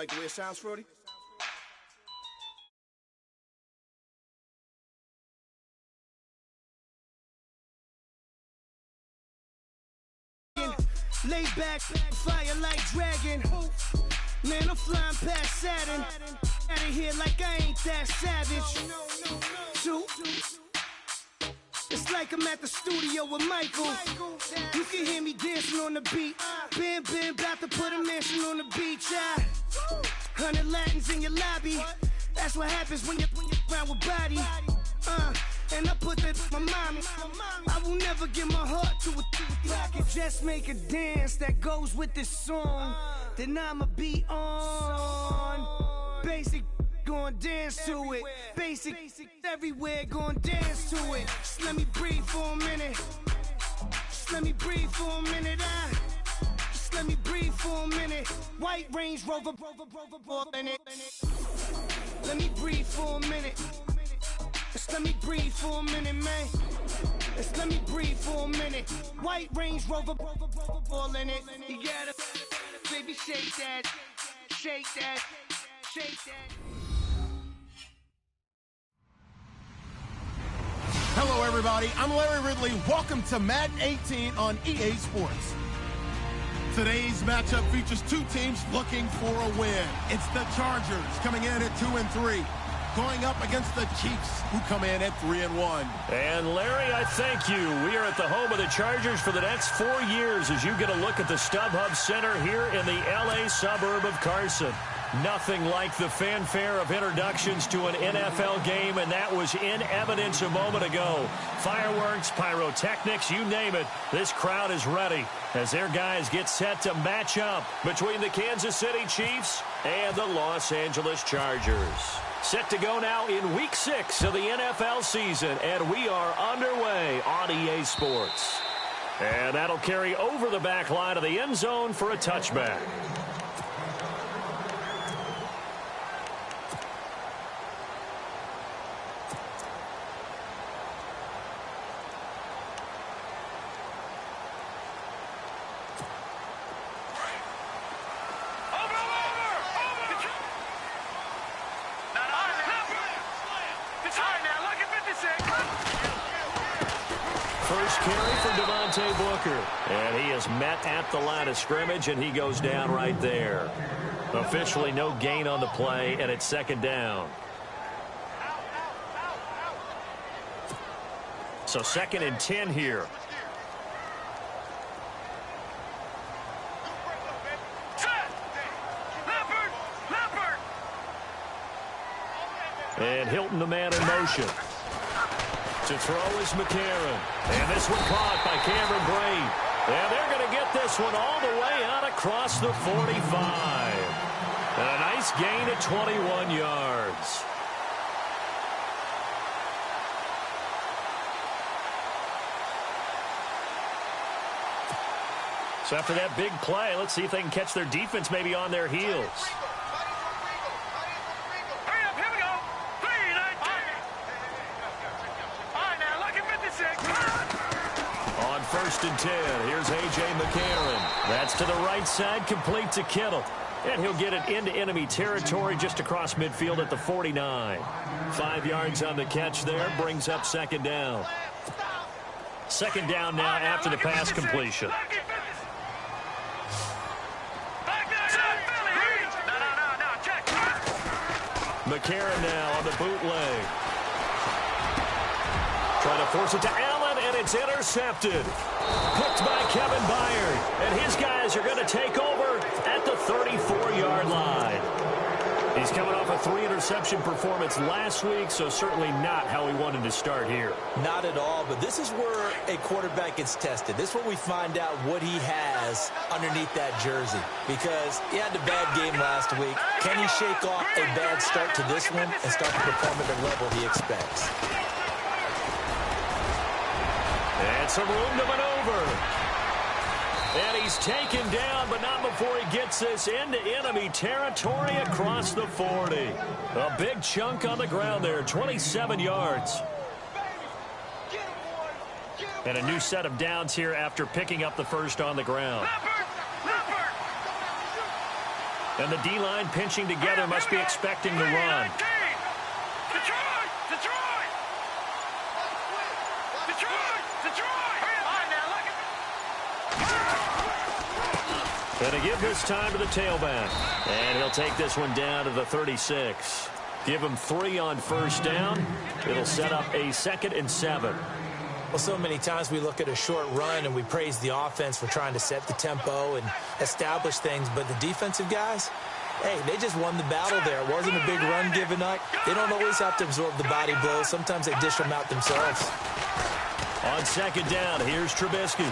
like the way it sounds, Frody? Lay back, fire like dragon. Man, I'm flying past Saturn. Out of here like I ain't that savage. Two. It's like I'm at the studio with Michael. You can hear me dancing on the beat. Been about to put a mansion on the beach. 100 Latins in your lobby. That's what happens when you're around with body. And I put that my mommy. I will never give my heart to a I can just make a dance that goes with this song. Then I'ma be on. Basic, gon' dance to it. Basic, everywhere, gon' dance to it. Just let me breathe for a minute. Just let me breathe for a minute. Just let me breathe for a minute. White Range Rover, in it. Let me breathe for a minute. Just let me breathe for a minute, man. Just let me breathe for a minute. White Range Rover, all in it. You gotta, baby, shake that, shake that, shake that. Hello, everybody. I'm Larry Ridley. Welcome to Madden 18 on EA Sports. Today's matchup features two teams looking for a win. It's the Chargers coming in at 2-3. Going up against the Chiefs, who come in at 3-1. And Larry, I thank you. We are at the home of the Chargers for the next 4 years as you get a look at the StubHub Center here in the L.A. suburb of Carson. Nothing like the fanfare of introductions to an NFL game, and that was in evidence a moment ago. Fireworks, pyrotechnics, you name it. This crowd is ready as their guys get set to match up between the Kansas City Chiefs and the Los Angeles Chargers. Set to go now in Week 6 of the NFL season, and we are underway on EA Sports. And that'll carry over the back line of the end zone for a touchback. And he is met at the line of scrimmage, and he goes down right there. Officially no gain on the play, and it's second down. So 2nd and 10 here. And Hilton, the man in motion. To throw is McCarron. And this one caught by Cameron Braid. And they're going to get this one all the way out across the 45. And a nice gain at 21 yards. So after that big play, let's see if they can catch their defense maybe on their heels. First and 10. Here's A.J. McCarron. That's to the right side, complete to Kittle. And he'll get it into enemy territory just across midfield at the 49. 5 yards on the catch there, brings up second down. Second down now after the pass completion. McCarron now on the bootleg. Trying to force it to Allen, and it's intercepted. Picked by Kevin Byard. And his guys are going to take over at the 34-yard line. He's coming off a 3-interception performance last week, so certainly not how he wanted to start here. Not at all, but this is where a quarterback gets tested. This is where we find out what he has underneath that jersey. Because he had a bad game last week. Can he shake off a bad start to this one and start to perform at the level he expects? And some room to maneuver. And he's taken down, but not before he gets this into enemy territory across the 40. A big chunk on the ground there, 27 yards. And a new set of downs here after picking up the first on the ground. And the D-line pinching together must be expecting the run. Going to give this time to the tailback. And he'll take this one down to the 36. Give him 3 on first down. It'll set up a 2nd and 7. Well, so many times we look at a short run and we praise the offense for trying to set the tempo and establish things. But the defensive guys, hey, they just won the battle there. It wasn't a big run given up. They don't always have to absorb the body blows. Sometimes they dish them out themselves. On 2nd down, here's Trubisky.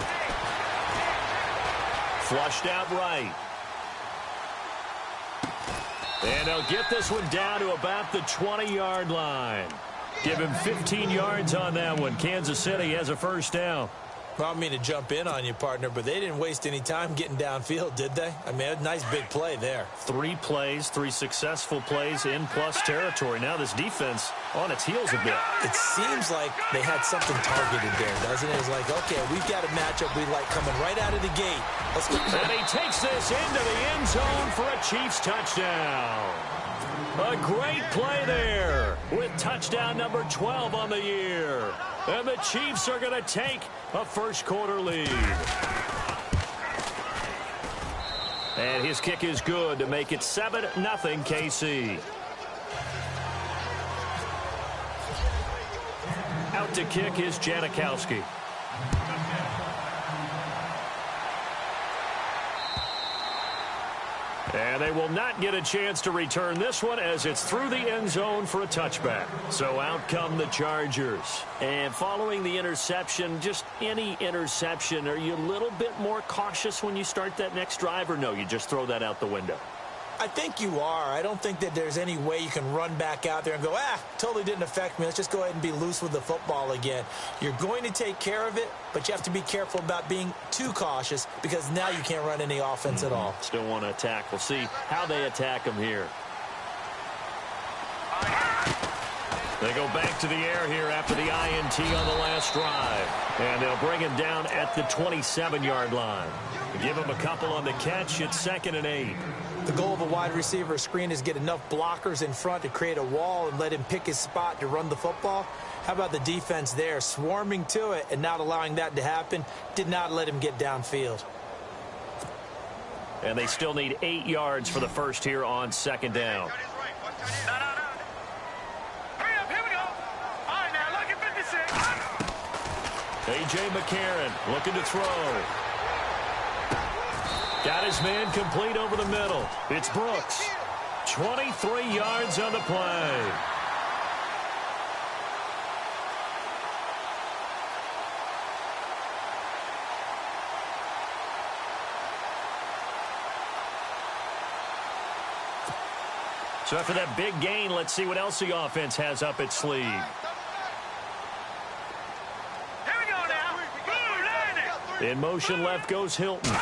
Flushed out right. And they'll get this one down to about the 20-yard line. Give him 15 yards on that one. Kansas City has a first down. Well, I don't mean to jump in on you, partner, but they didn't waste any time getting downfield, did they? I mean, a nice big play there. 3 plays, 3 successful plays in plus territory. Now this defense on its heels a bit. It seems like they had something targeted there, doesn't it? It's like, okay, we've got a matchup we like coming right out of the gate. Let's go. And he takes this into the end zone for a Chiefs touchdown. A great play there with touchdown number 12 on the year. And the Chiefs are going to take a first-quarter lead. And his kick is good to make it 7-0 KC. Out to kick is Janikowski. And they will not get a chance to return this one as it's through the end zone for a touchback. So out come the Chargers. And following the interception, just any interception, are you a little bit more cautious when you start that next drive, or no, you just throw that out the window? I think you are. I don't think that there's any way you can run back out there and go, totally didn't affect me. Let's just go ahead and be loose with the football again. You're going to take care of it, but you have to be careful about being too cautious because now you can't run any offense at all. Still want to attack. We'll see how they attack them here. They go back to the air here after the INT on the last drive. And they'll bring him down at the 27-yard line. Give him a couple on the catch. It's 2nd and 8. The goal of a wide receiver screen is get enough blockers in front to create a wall and let him pick his spot to run the football. How about the defense there, swarming to it and not allowing that to happen? Did not let him get downfield. And they still need 8 yards for the first here on 2nd down. A.J. McCarron looking to throw. Got his man complete over the middle. It's Brooks. 23 yards on the play. So after that big gain, let's see what else the offense has up its sleeve. In motion left goes Hilton.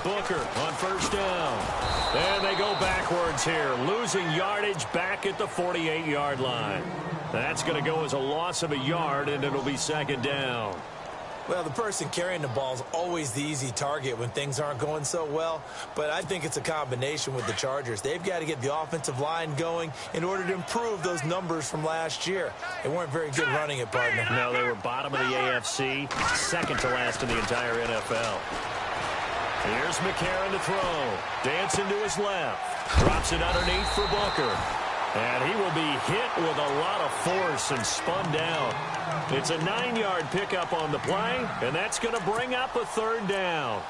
Booker on first down. And they go backwards here, losing yardage back at the 48-yard line. That's going to go as a loss of a yard, and it'll be 2nd down. Well, the person carrying the ball is always the easy target when things aren't going so well. But I think it's a combination with the Chargers. They've got to get the offensive line going in order to improve those numbers from last year. They weren't very good running it, partner. No, they were bottom of the AFC, 2nd to last in the entire NFL. Here's McCarron to throw. Dancing to his left. Drops it underneath for Booker. And he will be hit with a lot of force and spun down. It's a 9-yard pickup on the play, and that's going to bring up a 3rd down.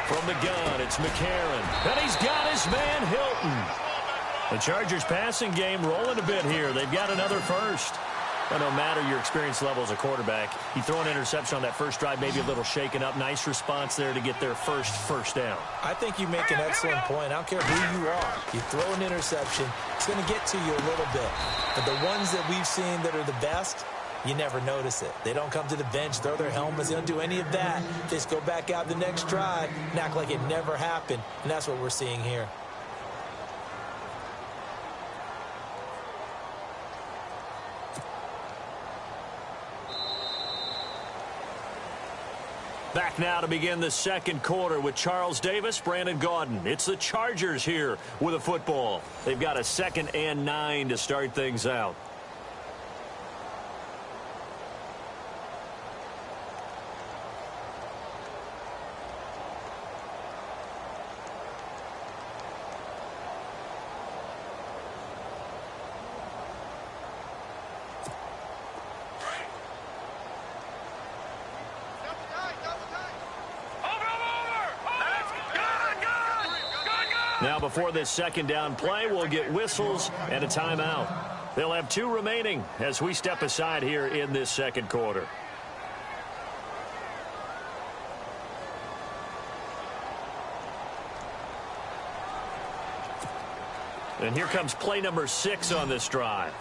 From the gun, it's McCarron. And he's got his man, Hilton. The Chargers passing game rolling a bit here. They've got another first. But no matter your experience level as a quarterback, you throw an interception on that first drive, maybe a little shaken up. Nice response there to get their first down. I think you make an excellent point. I don't care who you are. You throw an interception, it's going to get to you a little bit. But the ones that we've seen that are the best, you never notice it. They don't come to the bench, throw their helmets. They don't do any of that. They just go back out the next drive and act like it never happened. And that's what we're seeing here. Back now to begin the second quarter with Charles Davis, Brandon Gaudin. It's the Chargers here with a football. They've got a 2nd and 9 to start things out. Now before this second down play, we'll get whistles and a timeout. They'll have 2 remaining as we step aside here in this second quarter. And here comes play number 6 on this drive.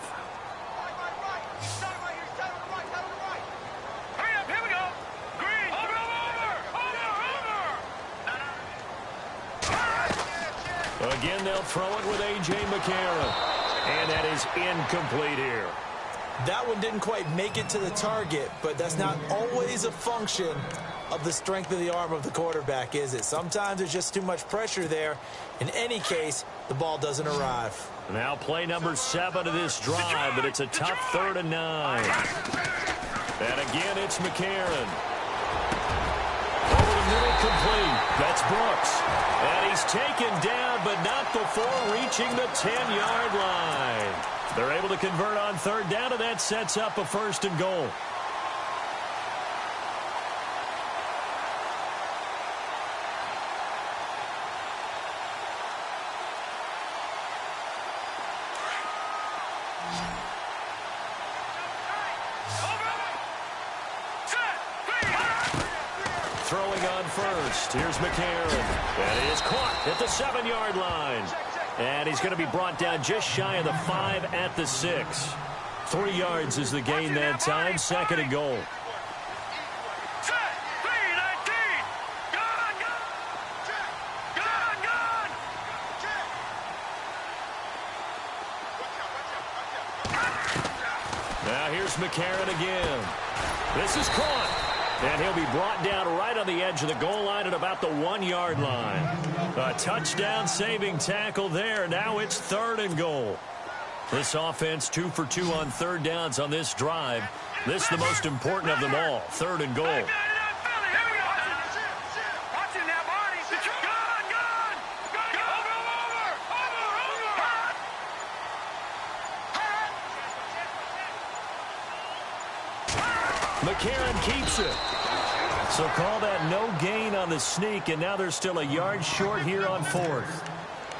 Again, they'll throw it with A.J. McCarron. And that is incomplete here. That one didn't quite make it to the target, but that's not always a function of the strength of the arm of the quarterback, is it? Sometimes there's just too much pressure there. In any case, the ball doesn't arrive. Now play number 7 of this drive, but it's a tough 3rd and 9. And again, it's McCarron. Over the middle, complete. That's Brooks. And he's taken down, but not before reaching the 10-yard line. They're able to convert on 3rd down, and that sets up a 1st and goal. Throwing on first. Here's McCarron. And he is caught at the 7-yard line. And he's going to be brought down just shy of the 5 at the 6. 3 yards is the gain that time. 2nd and goal. Now here's McCarron again. This is caught. And he'll be brought down right on the edge of the goal line at about the 1-yard line. A touchdown-saving tackle there. Now it's 3rd and goal. This offense 2 for 2 on 3rd downs on this drive. This is the most important of them all. 3rd and goal. McCarron keeps it. So call that no gain on the sneak, and now they're still a yard short here on 4th.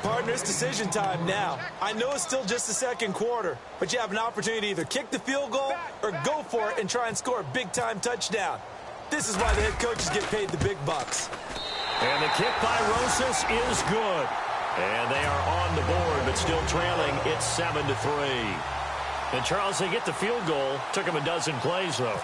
Partner, it's decision time now. I know it's still just the second quarter, but you have an opportunity to either kick the field goal or go for it and try and score a big-time touchdown. This is why the head coaches get paid the big bucks. And the kick by Rosas is good. And they are on the board, but still trailing. It's 7-3. And, Charles, they get the field goal. Took them a dozen plays, though.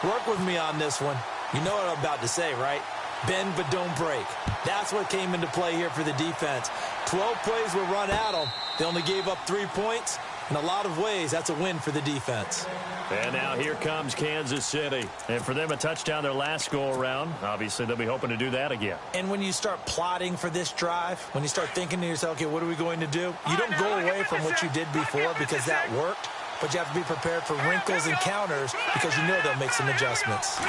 Work with me on this one. You know what I'm about to say, right? Bend but don't break. That's what came into play here for the defense. 12 plays were run at them. They only gave up 3 points. In a lot of ways, that's a win for the defense. And now here comes Kansas City. And for them, a touchdown their last go-around. Obviously, they'll be hoping to do that again. And when you start plotting for this drive, when you start thinking to yourself, okay, what are we going to do? You don't go away from what you did before because that worked. But you have to be prepared for wrinkles and counters because you know they'll make some adjustments.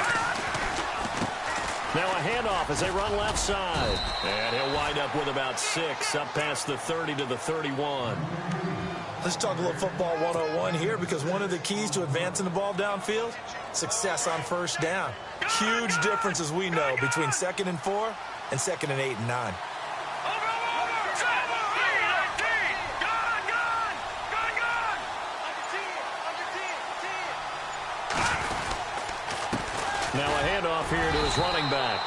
Now a handoff as they run left side. And he'll wind up with about 6 up past the 30 to the 31. Let's talk a little football 101 here because one of the keys to advancing the ball downfield, success on 1st down. Huge difference, as we know, between 2nd and 4 and 2nd and 8 and 9. Now a handoff here to his running back.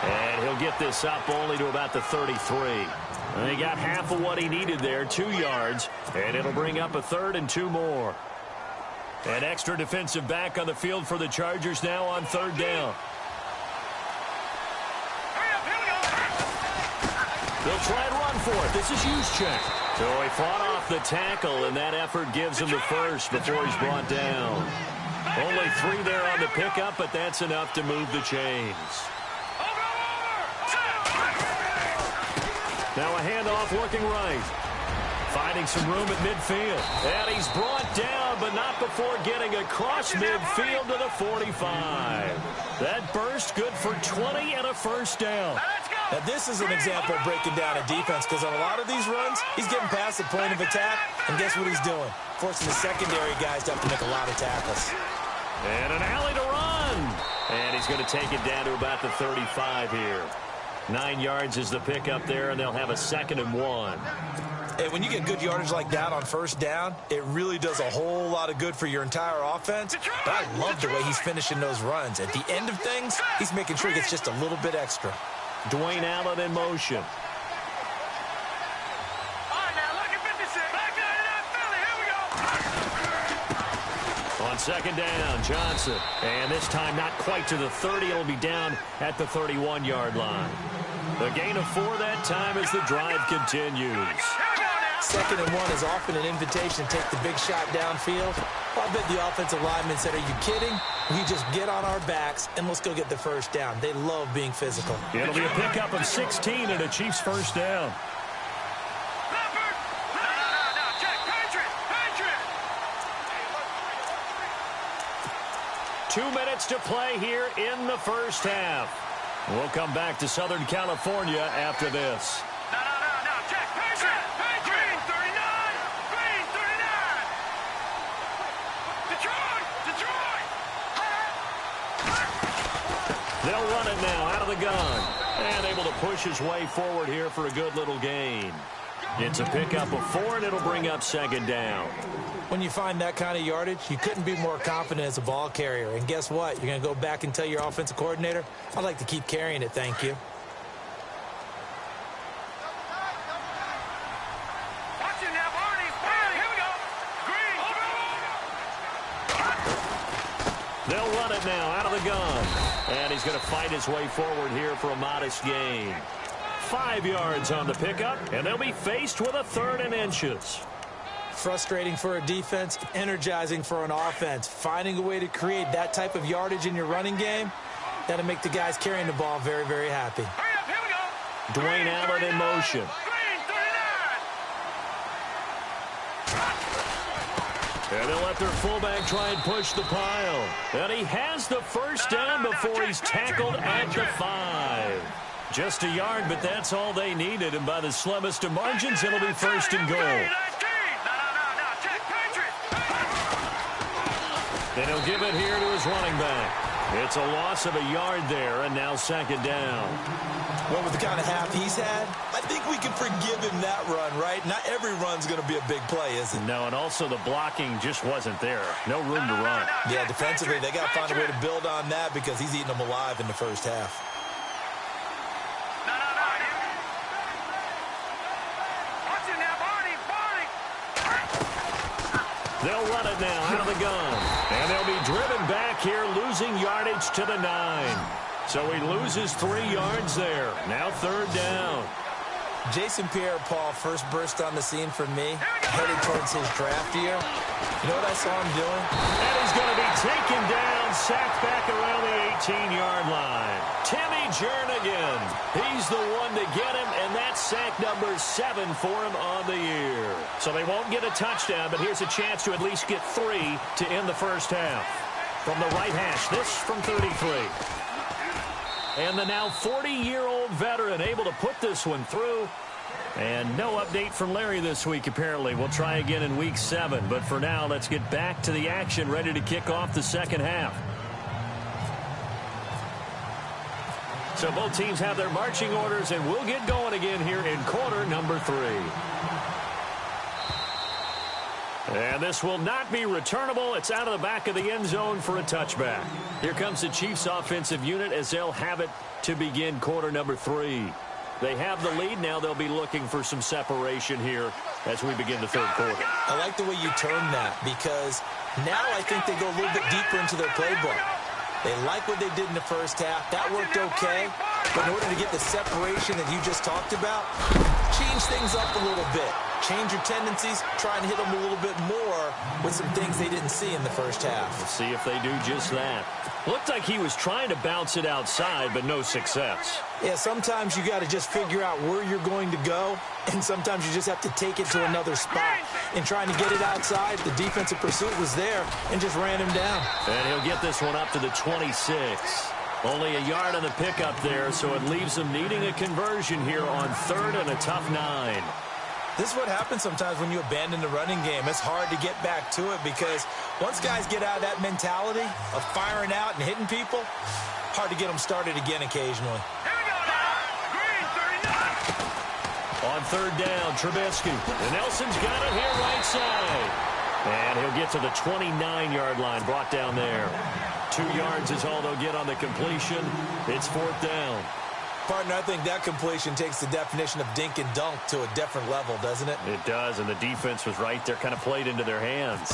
And he'll get this up only to about the 33. And he got half of what he needed there, 2 yards. And it'll bring up a 3rd and 2 more. An extra defensive back on the field for the Chargers now on third down. They'll try and run for it. This is Juszczyk. So he fought off the tackle, and that effort gives him the first before he's brought down. Only 3 there on the pickup, but that's enough to move the chains. Now a handoff looking right. Finding some room at midfield. And he's brought down, but not before getting across midfield to the 45. That burst good for 20 and a first down. Now, this is an example of breaking down a defense, because on a lot of these runs, he's getting past the point of attack, and guess what he's doing? Forcing the secondary guys to have to make a lot of tackles. And an alley to run. And he's going to take it down to about the 35 here. 9 yards is the pickup there, and they'll have a 2nd and 1. Hey, when you get good yardage like that on first down, it really does a whole lot of good for your entire offense. But I love the way he's finishing those runs. At the end of things, he's making sure he gets just a little bit extra. Dwayne Allen in motion. On 2nd down, Johnson. And this time not quite to the 30. It'll be down at the 31-yard line. The gain of 4 that time as the drive continues. 2nd and 1 is often an invitation to take the big shot downfield. I bet the offensive lineman said, are you kidding? We just get on our backs and let's go get the first down. They love being physical. It'll be a pickup of 16 and a Chiefs first down. Two minutes to play here in the first half. We'll come back to Southern California after this. Green 39. Green 39. Detroit. They'll run it now out of the gun. And able to push his way forward here for a good little gain. It's a pickup of 4, and it'll bring up 2nd down. When you find that kind of yardage, you couldn't be more confident as a ball carrier. And guess what? You're going to go back and tell your offensive coordinator, I'd like to keep carrying it, thank you. Watch it now, Barney. Here we go. Green. They'll run it now out of the gun. And he's going to fight his way forward here for a modest gain. 5 yards on the pickup, and they'll be faced with a 3rd and inches. Frustrating for a defense, energizing for an offense. Finding a way to create that type of yardage in your running game, that'll make the guys carrying the ball very, very happy. Hurry up, here we go. Dwayne Allen in motion. Green 39. And they'll let their fullback try and push the pile. And he has the first down before he's tackled at the 5. Just a yard, but that's all they needed. And by the slimmest of margins, it'll be 1st and goal. And he'll give it here to his running back. It's a loss of a yard there, and now 2nd down. Well, with the kind of half he's had, I think we can forgive him that run, right? Not every run's going to be a big play, is it? No, and also the blocking just wasn't there. No room to run. Yeah, defensively, they got to find a way to build on that because he's eating them alive in the first half. They'll run it now out of the gun. And they'll be driven back here, losing yardage to the 9. So he loses 3 yards there. Now 3rd down. Jason Pierre-Paul first burst on the scene for me, headed towards his draft year. You know what I saw him doing? And he's going to be taken down, sacked back around the 18-yard line. Timmy Jernigan. He's the one to get him, and that's sack number 7 for him on the year. So they won't get a touchdown, but here's a chance to at least get 3 to end the first half. From the right hash, this from 33. And the now 40-year-old veteran able to put this one through. And no update from Larry this week, apparently. We'll try again in week 7. But for now, let's get back to the action, ready to kick off the second half. So both teams have their marching orders, and we'll get going again here in quarter number 3. And this will not be returnable. It's out of the back of the end zone for a touchback. Here comes the Chiefs offensive unit as they'll have it to begin quarter number 3. They have the lead. Now they'll be looking for some separation here as we begin the third quarter. I like the way you term that because Now I think they go a little bit deeper into their playbook. They like what they did in the first half. That worked okay. But in order to get the separation that you just talked about, change things up a little bit. Change your tendencies, try and hit them a little bit more with some things they didn't see in the first half. Let's see if they do just that. Looked like he was trying to bounce it outside, but no success. Yeah, sometimes you got to just figure out where you're going to go, and sometimes you just have to take it to another spot. In trying to get it outside, the defensive pursuit was there and just ran him down. And he'll get this one up to the 26. Only a yard on the pickup there, so it leaves them needing a conversion here on 3rd and a tough 9. This is what happens sometimes when you abandon the running game. It's hard to get back to it because once guys get out of that mentality of firing out and hitting people, hard to get them started again occasionally. Here we go now. Green, 39. On 3rd down, Trubisky. And Nelson's got it here right side. And he'll get to the 29-yard line, brought down there. 2 yards is all they'll get on the completion. It's 4th down. Partner, I think that completion takes the definition of dink and dunk to a different level, doesn't it? It does, and the defense was right there, kind of played into their hands.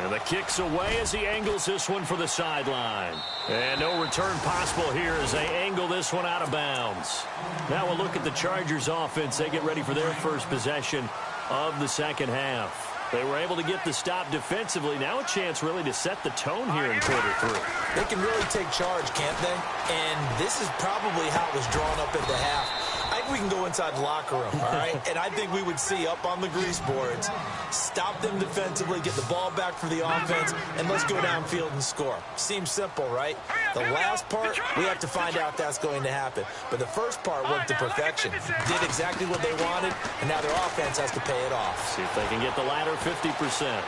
And the kick's away as he angles this one for the sideline. And no return possible here as they angle this one out of bounds. Now we'll look at the Chargers offense. They get ready for their first possession of the second half. They were able to get the stop defensively. Now a chance really to set the tone here in quarter 3. They can really take charge, can't they? And this is probably how it was drawn up at the half. I think we can go inside the locker room, all right? And I think we would see up on the grease boards, stop them defensively, get the ball back for the offense, and let's go downfield and score. Seems simple, right? The last part, we have to find out if that's going to happen. But the first part worked to perfection. Did exactly what they wanted, and now their offense has to pay it off. See if they can get the latter 50%.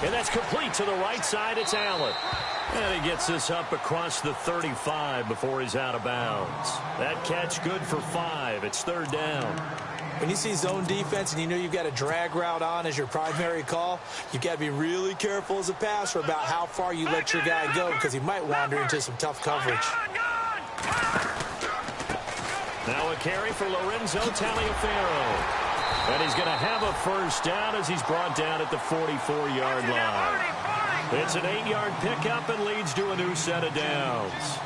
And that's complete to the right side. It's Allen. And he gets this up across the 35 before he's out of bounds. That catch good for 5. It's 3rd down. When you see zone defense and you know you've got a drag route on as your primary call, you've got to be really careful as a passer about how far you let your guy go because he might wander into some tough coverage. Now a carry for Lorenzo Taliaferro. And he's going to have a first down as he's brought down at the 44-yard line. It's an 8-yard pickup and leads to a new set of downs.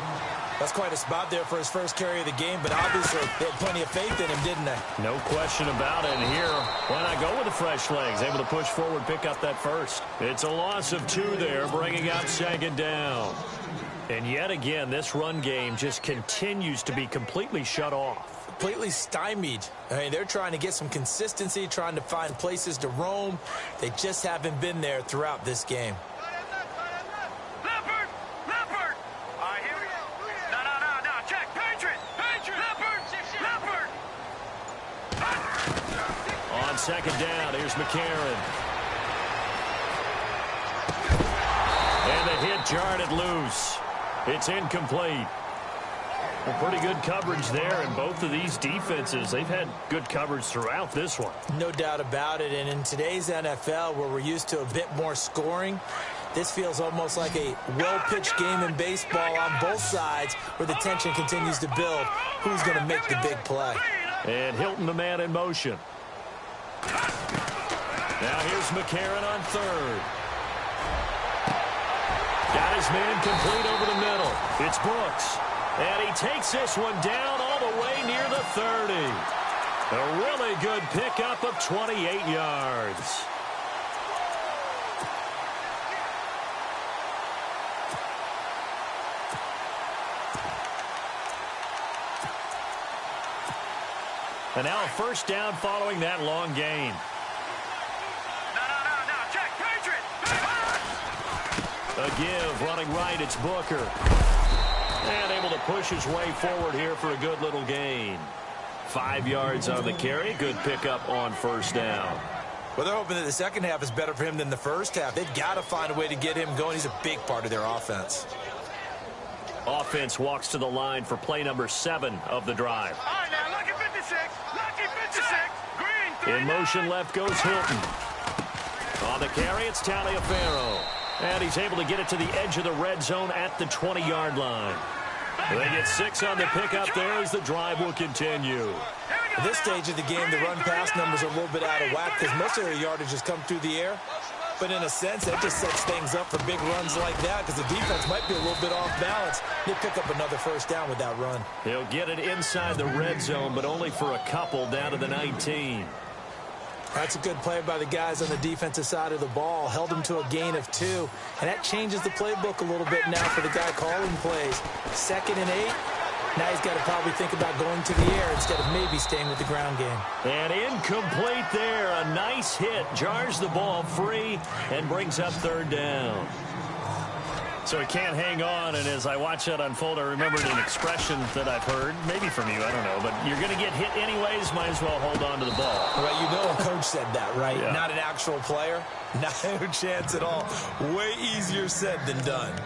That's quite a spot there for his first carry of the game, but obviously they had plenty of faith in him, didn't they? No question about it. And here, why not go with the fresh legs? Able to push forward, pick up that first. It's a loss of 2 there, bringing up 2nd down. And yet again, this run game just continues to be completely shut off. Completely stymied. I mean, they're trying to get some consistency, trying to find places to roam. They just haven't been there throughout this game. Leopard! Leopard! All right, here we go. No. Check. Patriot! Leopard! Leopard! On 2nd down, here's McCarron. And the hit jarred it loose. It's incomplete. Well, pretty good coverage there, and both of these defenses, they've had good coverage throughout this one. No doubt about it, and in today's NFL, where we're used to a bit more scoring, this feels almost like a well-pitched game in baseball on both sides where the tension continues to build. Who's going to make the big play? And Hilton, the man in motion. Now here's McCarron on 3rd. Got his man complete over the middle. It's Brooks. And he takes this one down all the way near the 30. A really good pickup of 28 yards. And now a first down following that long gain. No. Check. Patriot! A give, running right, it's Booker. And able to push his way forward here for a good little gain. 5 yards on the carry. Good pickup on first down. Well, they're hoping that the second half is better for him than the first half. They've got to find a way to get him going. He's a big part of their offense. Offense walks to the line for play number 7 of the drive. All right, now, lucky 56. Lucky 56. Green, 39. In motion left goes Hilton. On the carry, it's Taliaferro. And he's able to get it to the edge of the red zone at the 20-yard line. They get 6 on the pickup there as the drive will continue. Here we At this stage of the game, the run-pass numbers are a little bit out of whack because most of their yardage has come through the air. But in a sense, that just sets things up for big runs like that because the defense might be a little bit off balance. They pick up another first down with that run. He'll get it inside the red zone, but only for a couple down to the 19. That's a good play by the guys on the defensive side of the ball. Held him to a gain of 2. And that changes the playbook a little bit now for the guy calling plays. 2nd and 8. Now he's got to probably think about going to the air instead of maybe staying with the ground game. And incomplete there. A nice hit. Jars the ball free and brings up 3rd down. So he can't hang on, and as I watch that unfold, I remembered an expression that I've heard, maybe from you, I don't know, but you're going to get hit anyways, might as well hold on to the ball. Right, you know a coach said that, right? Yeah. Not an actual player. No chance at all. Way easier said than done.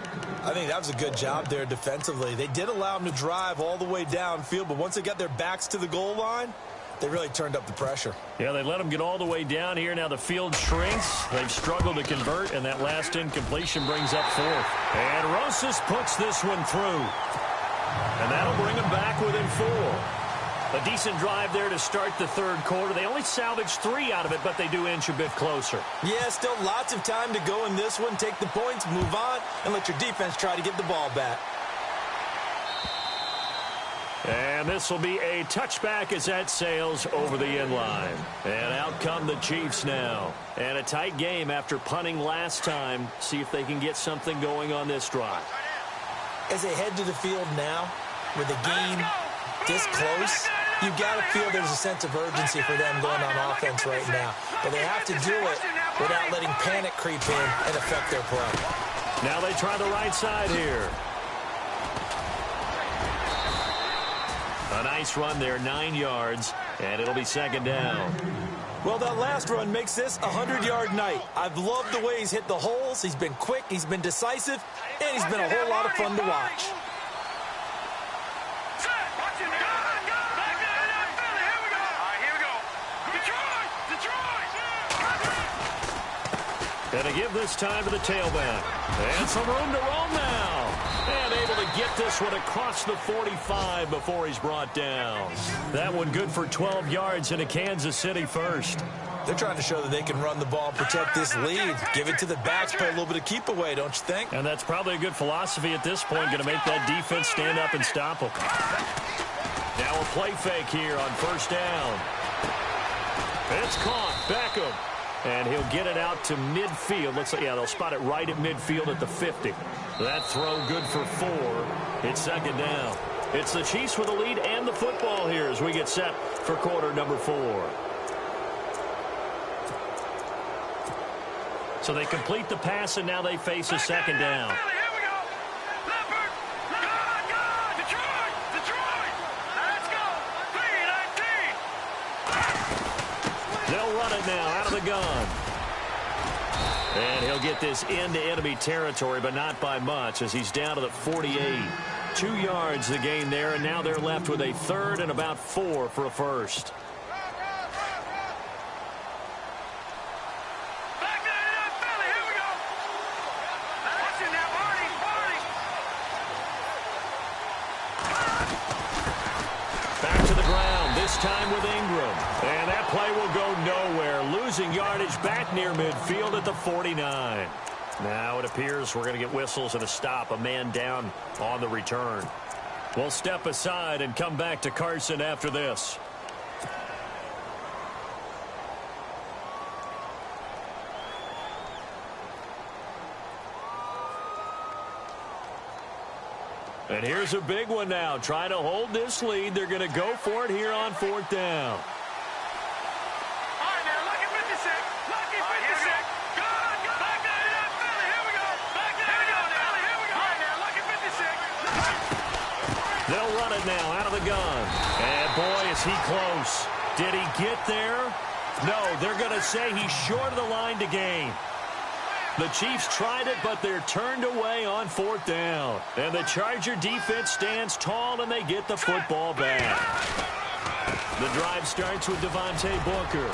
I think that was a good job there defensively. They did allow him to drive all the way downfield, but once they got their backs to the goal line, they really turned up the pressure. Yeah, they let them get all the way down here. Now the field shrinks. They've struggled to convert, and that last incompletion brings up 4th. And Rosas puts this one through. And that'll bring them back within 4. A decent drive there to start the 3rd quarter. They only salvaged 3 out of it, but they do inch a bit closer. Yeah, still lots of time to go in this one. Take the points, move on, and let your defense try to get the ball back. And this will be a touchback as that sails over the end line. And out come the Chiefs now. And a tight game after punting last time. See if they can get something going on this drive. As they head to the field now, with the game this close, you've got to feel there's a sense of urgency for them going on offense right now. But they have to do it without letting panic creep in and affect their play. Now they try the right side here. A nice run there, 9 yards, and it'll be 2nd down. Well, that last run makes this a 100-yard night. I've loved the way he's hit the holes. He's been quick, he's been decisive, and he's been a whole lot of fun to watch. And a give this time to the tailback. And some room to roam now. And able to get this one across the 45 before he's brought down. That one good for 12 yards in a Kansas City first. They're trying to show that they can run the ball, protect this lead. Give it to the backs, play a little bit of keep away, don't you think? And that's probably a good philosophy at this point. Going to make that defense stand up and stop them. Now a play fake here on 1st down. It's caught. Beckham. And he'll get it out to midfield. Looks like, yeah, they'll spot it right at midfield at the 50. That throw good for 4. It's 2nd down. It's the Chiefs with the lead and the football here as we get set for quarter number 4. So they complete the pass, and now they face a 2nd down. They'll run it now out of the gun. And he'll get this into enemy territory, but not by much as he's down to the 48. 2 yards the gain there, and now they're left with a 3rd and about 4 for a first. Back to the ground, this time with Ingram. And that play will go nowhere, losing yardage back near midfield at the 49. Now it appears we're going to get whistles and a stop, a man down on the return. We'll step aside and come back to Carson after this. And here's a big one now. Trying to hold this lead. They're going to go for it here on 4th down. They'll run it now out of the gun. And boy, is he close. Did he get there? No, they're going to say he's short of the line to gain. The Chiefs tried it, but they're turned away on 4th down. And the Charger defense stands tall, and they get the football back. The drive starts with Devontae Booker.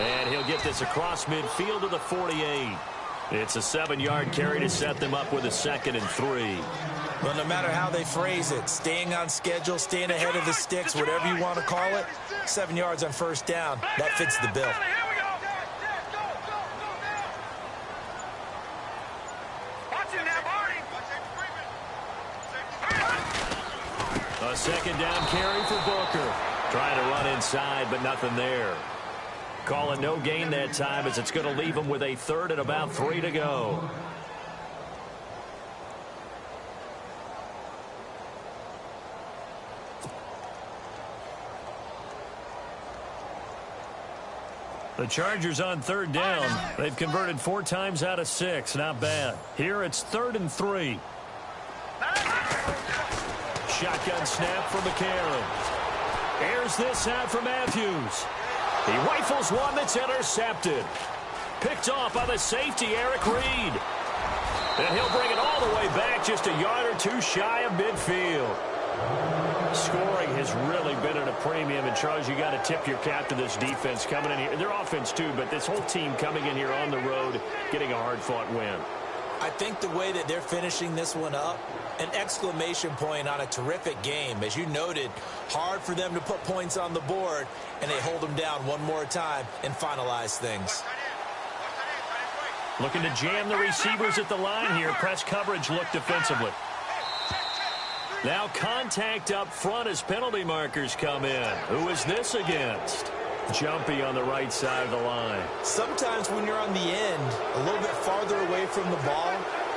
And he'll get this across midfield to the 48. It's a 7-yard carry to set them up with a 2nd and 3. Well, no matter how they phrase it, staying on schedule, staying ahead of the sticks, whatever you want to call it, 7 yards on first down, that fits the bill. A 2nd down carry for Booker. Trying to run inside, but nothing there. Calling no gain that time as it's going to leave him with a 3rd and about 3 to go. The Chargers on 3rd down. They've converted 4 times out of 6. Not bad. Here it's 3rd and 3. Shotgun snap for McCarron. Here's this out for Matthews. He rifles one that's intercepted. Picked off by the safety, Eric Reed. And he'll bring it all the way back just a yard or 2 shy of midfield. Scoring has really been at a premium. And, Charles, you got to tip your cap to this defense coming in here. Their offense, too, but this whole team coming in here on the road, getting a hard-fought win. I think the way that they're finishing this one up, an exclamation point on a terrific game. As you noted, hard for them to put points on the board, and they hold them down one more time and finalize things. Looking to jam the receivers at the line here. Press coverage look defensively. Now contact up front as penalty markers come in. Who is this against? Jumpy on the right side of the line. Sometimes when you're on the end, a little bit farther away from the ball,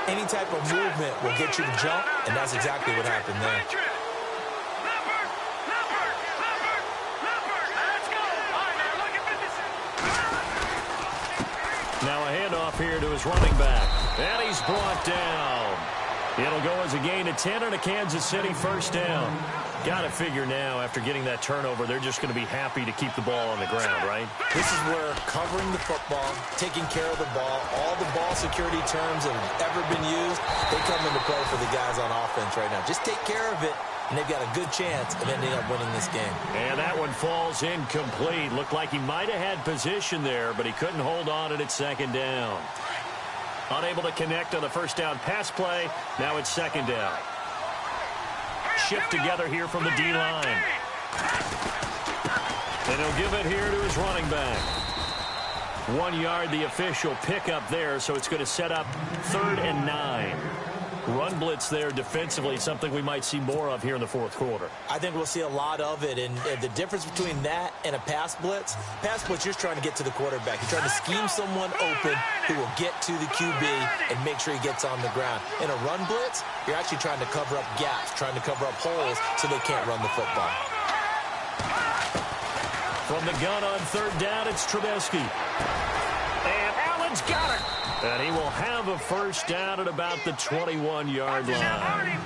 any type of movement will get you to jump, and that's exactly what happened there. Now a handoff here to his running back. And he's brought down. It'll go as a gain of 10 and a Kansas City 1st down. Got to figure now, after getting that turnover, they're just going to be happy to keep the ball on the ground, right? This is where covering the football, taking care of the ball, all the ball security terms that have ever been used, they come into play for the guys on offense right now. Just take care of it, and they've got a good chance of ending up winning this game. And that one falls incomplete. Looked like he might have had position there, but he couldn't hold on it at 2nd down. Unable to connect on the 1st down pass play. Now it's 2nd down. Shift together here from the D-line. And he'll give it here to his running back. 1 yard, the official pickup there, so it's going to set up 3rd and 9. Run blitz there defensively, something we might see more of here in the 4th quarter. I think we'll see a lot of it, and the difference between that and a pass blitz, you're trying to get to the quarterback. You're trying to scheme someone open who will get to the QB and make sure he gets on the ground. In a run blitz, you're actually trying to cover up gaps, trying to cover up holes so they can't run the football. From the gun on 3rd down, it's Trubisky. And Allen's got it. And he will have a 1st down at about the 21-yard line.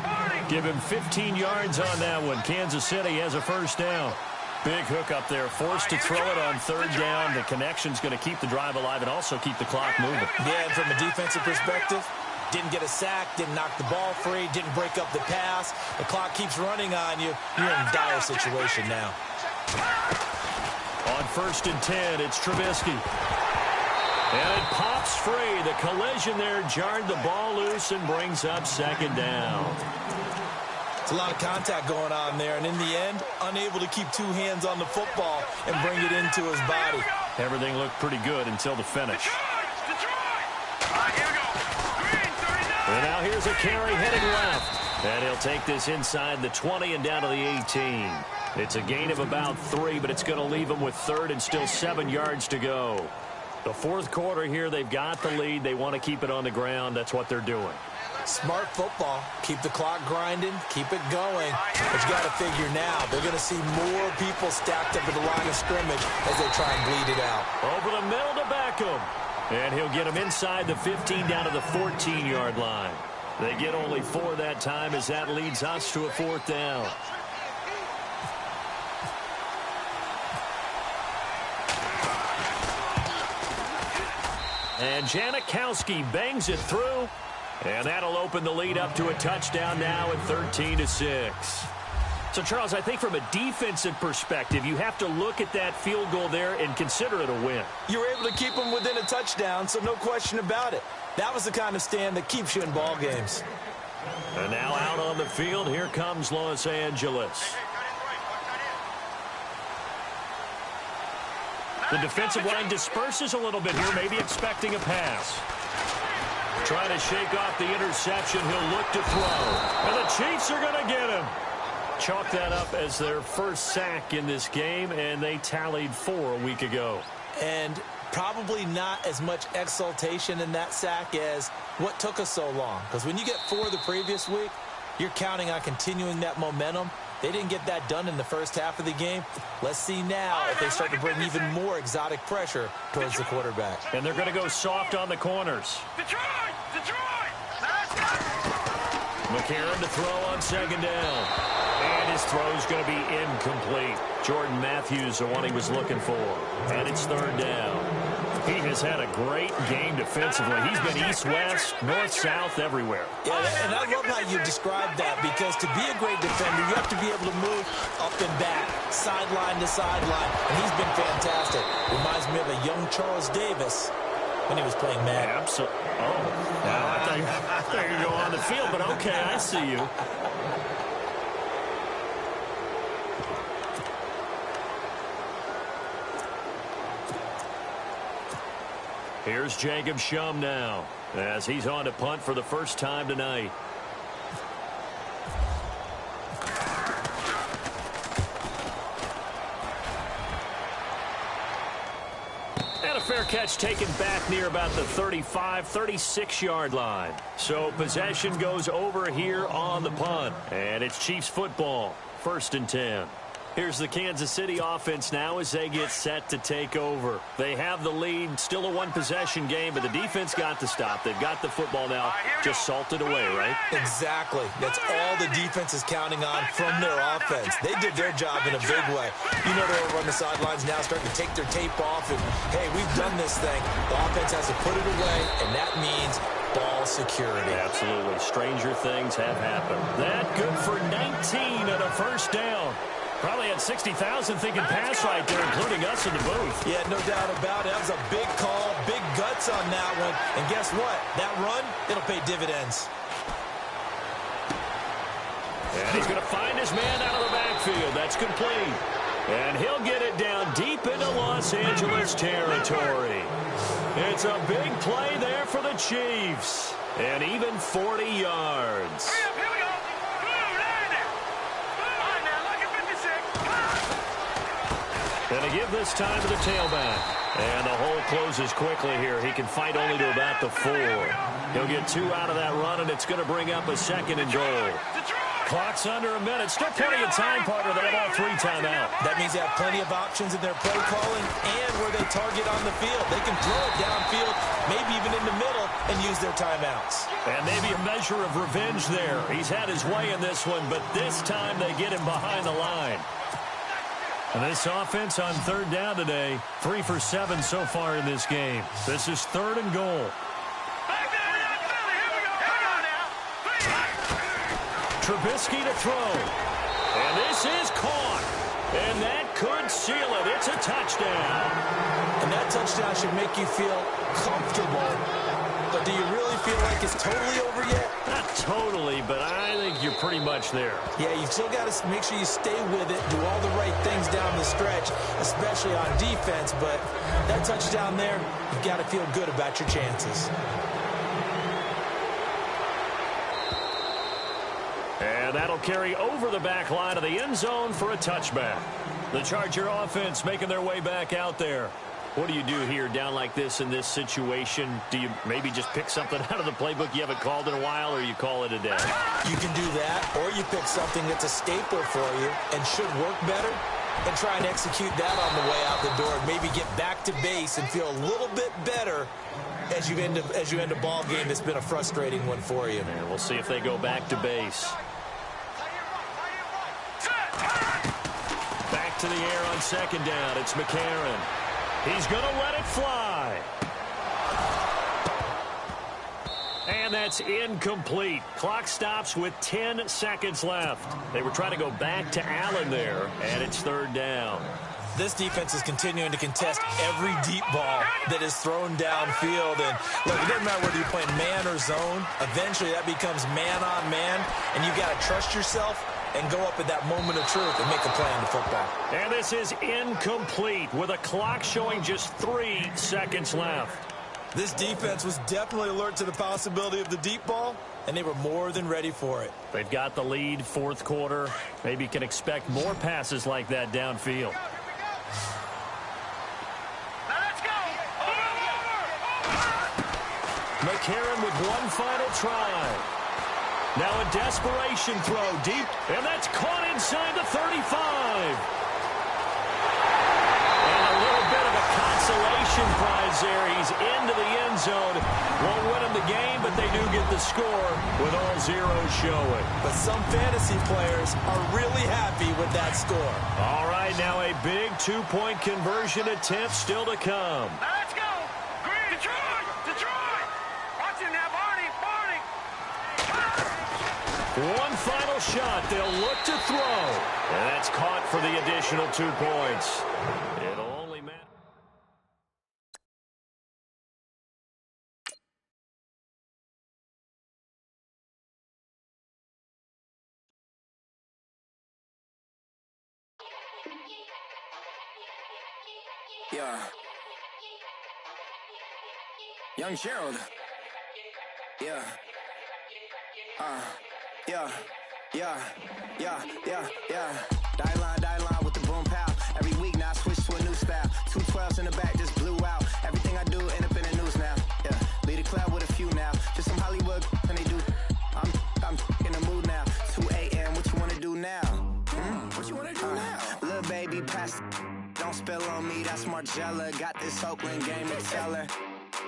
Give him 15 yards on that one. Kansas City has a 1st down. Big hook up there. Forced to throw it on 3rd down. The connection's going to keep the drive alive and also keep the clock moving. Yeah, and from a defensive perspective, didn't get a sack, didn't knock the ball free, didn't break up the pass. The clock keeps running on you. You're in a dire situation now. On 1st and 10, it's Trubisky. And it pops free. The collision there jarred the ball loose and brings up 2nd down. It's a lot of contact going on there, and in the end, unable to keep 2 hands on the football and bring it into his body. Everything looked pretty good until the finish. And now here's a carry heading left. And he'll take this inside the 20 and down to the 18. It's a gain of about 3, but it's going to leave him with 3rd and still 7 yards to go. The 4th quarter here, they've got the lead. They want to keep it on the ground. That's what they're doing. Smart football. Keep the clock grinding. Keep it going. But you got to figure now, they're going to see more people stacked up at the line of scrimmage as they try and bleed it out. Over the middle to Beckham. And he'll get him inside the 15 down to the 14-yard line. They get only 4 that time as that leads us to a 4th down. And Janikowski bangs it through. And that'll open the lead up to a touchdown now at 13-6. So, Charles, I think from a defensive perspective, you have to look at that field goal there and consider it a win. You were able to keep them within a touchdown, so no question about it. That was the kind of stand that keeps you in ball games. And now out on the field, here comes Los Angeles. The defensive line disperses a little bit here, maybe expecting a pass. Trying to shake off the interception. He'll look to throw. And the Chiefs are going to get him. Chalk that up as their first sack in this game, and they tallied 4 a week ago. And probably not as much exultation in that sack as what took us so long. Because when you get 4 the previous week, you're counting on continuing that momentum. They didn't get that done in the first half of the game. Let's see now if they start to bring even more exotic pressure towards the quarterback. And they're going to go soft on the corners. McCarron to throw on second down. And his throw's going to be incomplete. Jordan Matthews, the one he was looking for. And it's third down. He has had a great game defensively. He's been east-west, north-south, everywhere. Yeah, and I love how you described that, because to be a great defender, you have to be able to move up and back, sideline to sideline, and he's been fantastic. Reminds me of a young Charles Davis when he was playing Madden. Absolutely. Oh, now I thought you could go on the field, but okay, I see you. Here's Jacob Shum now, as he's on to punt for the first time tonight. And a fair catch taken back near about the 35, 36-yard line. So possession goes over here on the punt. And it's Chiefs football, 1st and 10. Here's the Kansas City offense now as they get set to take over. They have the lead, still a one-possession game, but the defense got to stop. They've got the football now, just salted away, right? Exactly. That's all the defense is counting on from their offense. They did their job in a big way. You know they're over on the sidelines now, starting to take their tape off, and, hey, we've done this thing. The offense has to put it away, and that means ball security. Absolutely. Stranger things have happened. That good for 19 and a first down. Probably had 60,000 thinking pass right there, including us in the booth. Yeah, no doubt about it. That was a big call, big guts on that one. And guess what? That run, it'll pay dividends. And he's going to find his man out of the backfield. That's complete. And he'll get it down deep into Los Angeles territory. It's a big play there for the Chiefs. And even 40 yards. And to give this time to the tailback. And the hole closes quickly here. He can fight only to about the 4. He'll get 2 out of that run, and it's going to bring up a 2nd and goal. Clock's under a minute. Still plenty of time, partner. They have all 3 timeout. That means they have plenty of options in their play calling and where they target on the field. They can throw it downfield, maybe even in the middle, and use their timeouts. And maybe a measure of revenge there. He's had his way in this one, but this time they get him behind the line. And this offense on 3rd down today, 3 for 7 so far in this game. This is 3rd and goal. Trubisky to throw. And this is caught. And that could seal it. It's a touchdown. And that touchdown should make you feel comfortable. But do you really feel like it's totally over yet? Not totally, but I think you're pretty much there. Yeah, you've still got to make sure you stay with it, do all the right things down the stretch, especially on defense. But that touchdown there, you've got to feel good about your chances. And that'll carry over the back line of the end zone for a touchback. The Charger offense making their way back out there. What do you do here down like this in this situation? Do you maybe just pick something out of the playbook you haven't called in a while, or you call it a day? You can do that, or you pick something that's a staple for you and should work better and try and execute that on the way out the door. Maybe get back to base and feel a little bit better as you end a ball game that's been a frustrating one for you. And we'll see if they go back to base. Back to the air on 2nd down. It's McCarron. He's going to let it fly. And And that's incomplete. Clock stops with 10 seconds left. They were trying to go back to Allen there, and it's third down. This defense is continuing to contest every deep ball that is thrown downfield. And look, it doesn't matter whether you're playing man or zone. Eventually, that becomes man on man, and you've got to trust yourself and go up at that moment of truth and make a play in the football. And this is incomplete with a clock showing just 3 seconds left. This defense was definitely alert to the possibility of the deep ball, and they were more than ready for it. They've got the lead, fourth quarter. Maybe can expect more passes like that downfield. McCarron with one final try. Now a desperation throw deep, and that's caught inside the 35. And a little bit of a consolation prize there. He's into the end zone. Won't win him the game, but they do get the score with all zeros showing. But some fantasy players are really happy with that score. All right, now a big two-point conversion attempt still to come. Let's go! Green! Detroit! Detroit! Watch it now, Barney! Barney! One final shot. They'll look to throw. And that's caught for the additional 2 points. It'll only matter. Yeah. Young Gerald. Yeah. Yeah. Die line with the boom pow. Every week now I switch to a new style. 212s in the back just blew out. Everything I do end up in the news now. Yeah. Lead a club with a few now. Just some Hollywood and they do. I'm in the mood now. 2 a.m. What you wanna do now? What you wanna do now? Little baby pass. Don't spill on me, that's Margella. Got this Oakland game to tell her.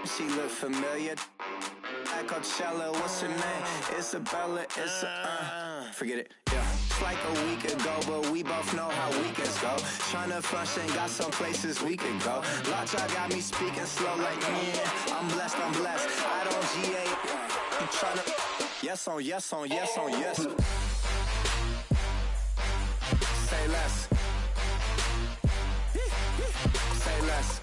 She look familiar. At Coachella, what's her name? Isabella, forget it, yeah. It's like a week ago, but we both know how weekends go. Tryna function, got some places we could go. Lockjaw got me speaking slow like, yeah, I'm blessed. I don't GA, I'm tryna, yes on yes. Say less. Say less.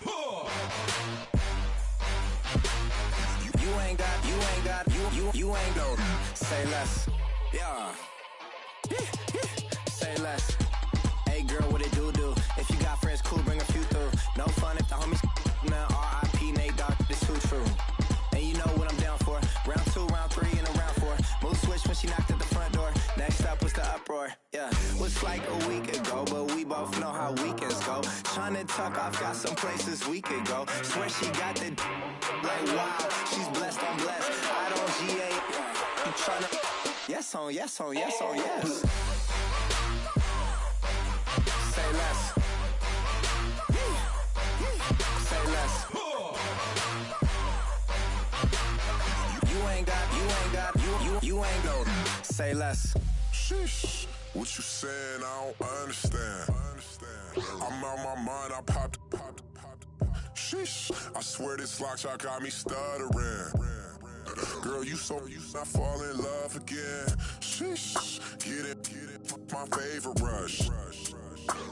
You ain't got, say less. Yeah. Say less. Hey girl, what it do? If you got friends, cool, bring a few through. No fun if the homies, man, R.I.P. Nate Dogg, this too true. And you know what I'm down for. Round 2, round 3, and a round 4. Move switch when she knocked at the front door. Next up was the uproar. Yeah, was like a week ago, but we both know how weekends go. Tryna tuck off, got some places we could go. Swear she got the like wow, she's blessed, I'm blessed. I don't GA, I'm tryna yes on yes. Say less. Say less. You ain't got, say less. Sheesh, what you saying? I don't understand. I'm out my mind, I popped. Sheesh, I swear this lockjaw got me stuttering. Girl, you not fall in love again. Sheesh, get it, my favorite rush.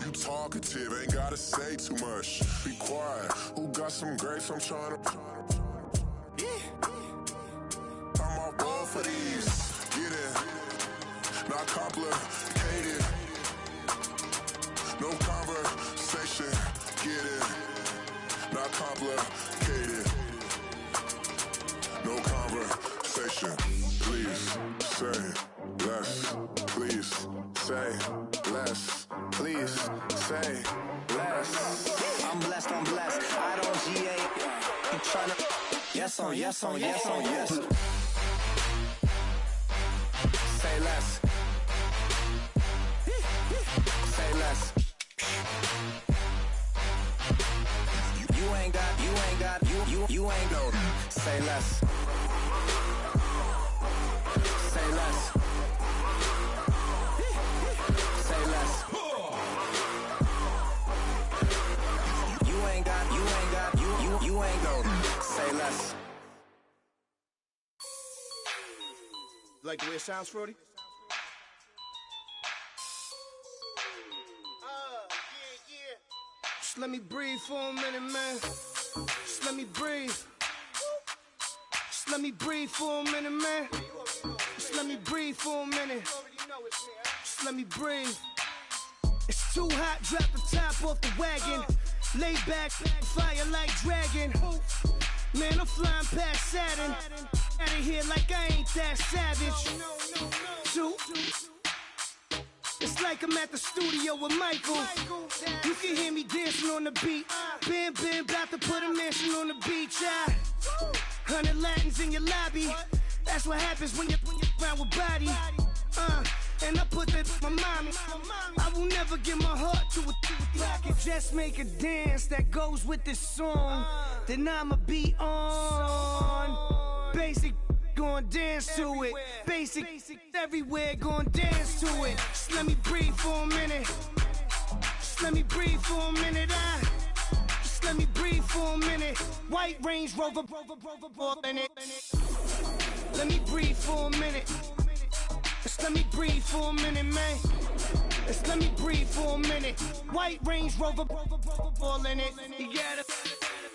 You talkative, ain't gotta say too much. Be quiet, who got some grapes? I'm tryna. I'm all ball for these. Get it, not complicated. No conversation, get it, not complicated. No conversation, please say less. Please say less. Please say less. I'm blessed. I don't GA. I'm tryna yes on yes. Say less. Say less. You ain't got, you ain't got, say less. Say less. Say less. You ain't got, you ain't got, say less. like the way it sounds, Frody? Yeah. Just let me breathe for a minute, man. Just let me breathe. Just let me breathe for a minute, man. Just let me breathe for a minute. Just let me breathe. It's too hot, drop the top off the wagon. Lay back, fire like dragon. Man, I'm flying past Saturn. Out of here like I ain't that savage. Two. It's like I'm at the studio with Michael. You can hear me dancing on the beat. Bam, about to put a mansion on the beach. 100 Latins in your lobby. That's what happens when you're around with body. And I put that in my mommy. I will never give my heart to a I can just make a dance that goes with this song. Then I'ma be on. Basic, gon' dance to it. Basic, everywhere, gon' dance to it. Just let me breathe for a minute. Just let me breathe for a minute. Just let me breathe for a minute. White Range Rover, in it. Let me breathe for a minute. Just let me breathe for a minute, man. Just let me breathe for a minute. White Range Rover, all in it. You gotta,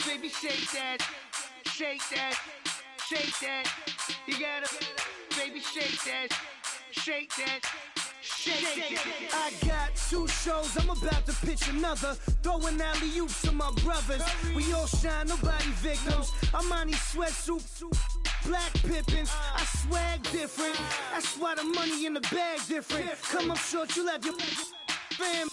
baby, shake that, shake that, shake that. You gotta, baby, shake that, shake that. I got 2 shows, I'm about to pitch another. Throwing alley-oops to my brothers. We all shine, nobody victims. I'm on these sweatsuits, black Pippins. I swag different. That's why the money in the bag different. Come up short, you'll have your fam.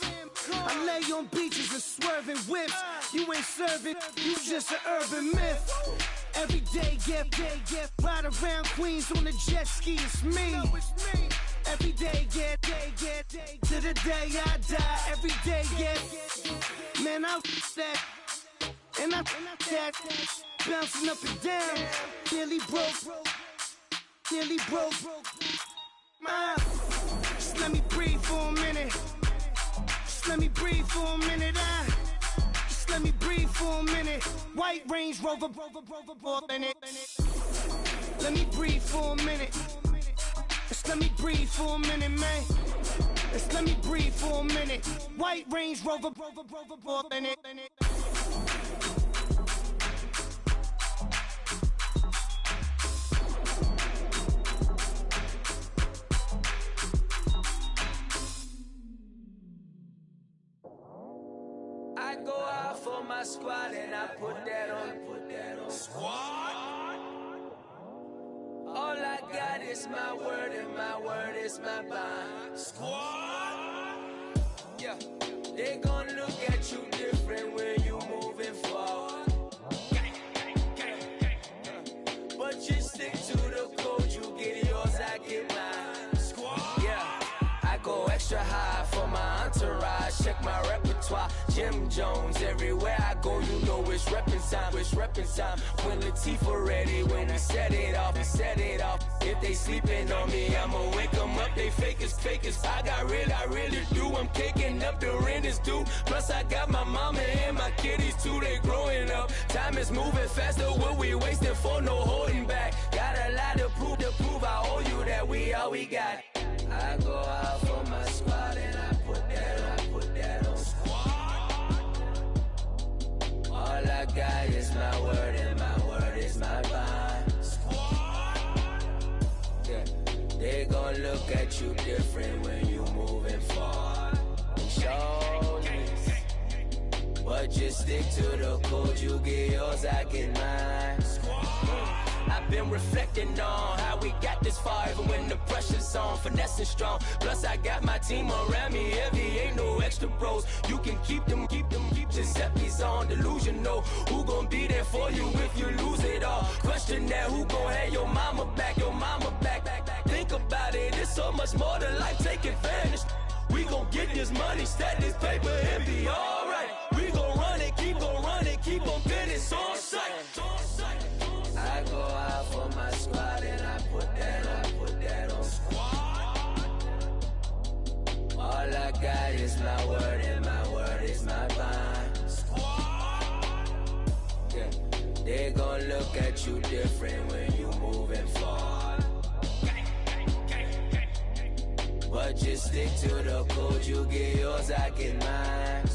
I lay on beaches and swerving whips. You ain't serving, you just an urban myth. Every day, get ride around Queens on the jet ski, it's me. Every day, get to the day I die. Every day, get man, I that and I that bouncing up and down. Nearly broke. Just let me breathe for a minute. Just let me breathe for a minute. Just let me breathe for a minute. White Range Rover, in it. Let me breathe for a minute. Just let me breathe for a minute, man. Just let me breathe for a minute. White Range Rover, in it. I go out for my squad and I put that on. Squad. All I got is my word and my word is my bond. Squad. Yeah, they gon' look at you different when you moving forward. But you stick to the code, you get yours, I get mine. Squad. Yeah, I go extra high for my entourage. Check my repertoire, Jim Jones. Everywhere I go, you know it's reppin' time. It's reppin' time. When Latifah ready, when we set it off, we set it off. If they sleeping on me, I'ma wake them up. They fakers. I really do. I'm taking up the rent is due. Plus I got my mama and my kiddies too. They growing up. Time is moving faster. What we wasting for? No holding back. Got a lot to prove. I owe you that we all we got. I go out for my squad and I put that on squad. All I got is my word and my word is my bond. Squad. Yeah, they gon' look at you different when you moving forward. Show this, but just stick to the code. You get yours, I get mine. I've been reflecting on how we got this far, even when the pressure's on, finessing strong. Plus I got my team around me heavy, ain't no extra bros. You can keep them. Giuseppe's on delusional. Who gon' be there for you if you lose it all? Question that, who gon' have your mama back? Think about it, it's so much more to life, take advantage. We gon' get this money, stack this paper and be alright. We gon' run it, keep on finish on sight. I go out for my squad and I put that on squad. All I got is my word and my word is my bond. Squad. Yeah, they gon' look at you different when you moving forward. But just stick to the code. You get yours, I get mine.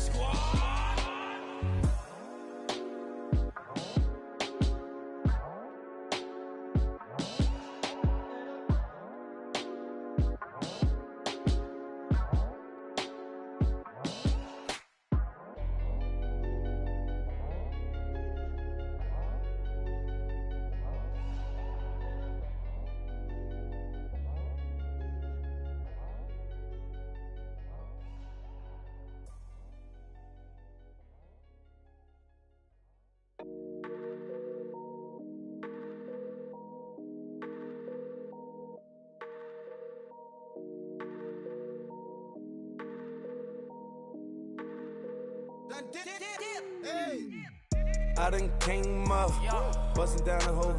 I done came up, bustin' down the whole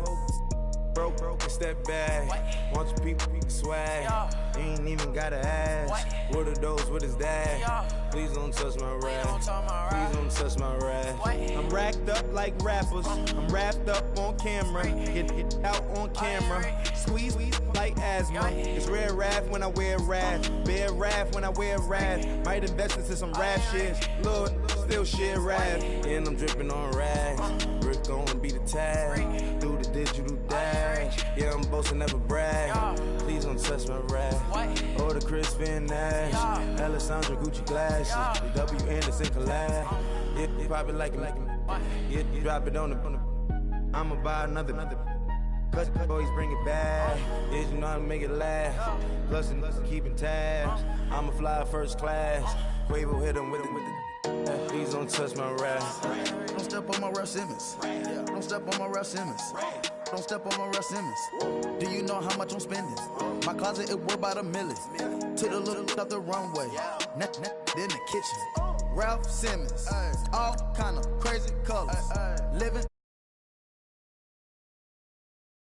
broke, it's that bad. Want your people swag, you ain't even gotta ask. What are those, what is that? Please don't touch my rap, please don't touch my rap. I'm racked up like rappers, I'm wrapped up on camera. Get out on camera, squeeze like asthma. It's rare wrath when I wear wrath, bare wrath when I wear wrath. Might invest into some rap shit, Lord, still shit rap. And I'm dripping on rags, Rick gon' be the tag. Do the digital dash, yeah, I'm boasting, never brag. Please don't touch my rap, or the Chris Finn Nash, Alessandra Gucci glasses, the W Anderson collab. Yeah, you pop it like it, yeah, you drop it on the. I'ma buy another. Cause boys bring it back. Yeah, you know how to make it laugh. Plus and keeping tabs. I'ma fly first class. Quavo hit him with it. Please don't touch my rap. Don't step on my Ralph Simmons. Don't step on my Ralph Simmons. Don't step on my Ralph Simmons. Do you know how much I'm spending? My closet, it worth about $1 million. To the little up the runway. In the kitchen. Ralph Simmons. All kind of crazy colors. Living